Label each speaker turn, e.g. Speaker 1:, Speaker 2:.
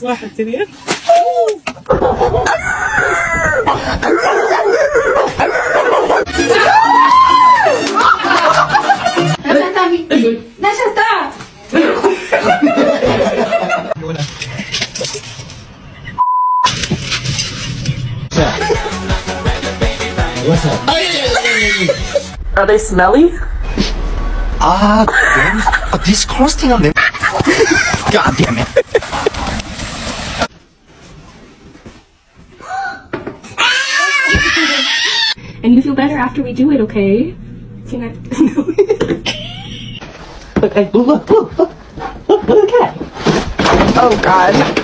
Speaker 1: واحد اثنين.
Speaker 2: Are they smelly?
Speaker 3: disgusting on them. God damn it.
Speaker 4: And you feel better after we do it, okay? Can I?
Speaker 2: Look at the cat.
Speaker 4: Oh God.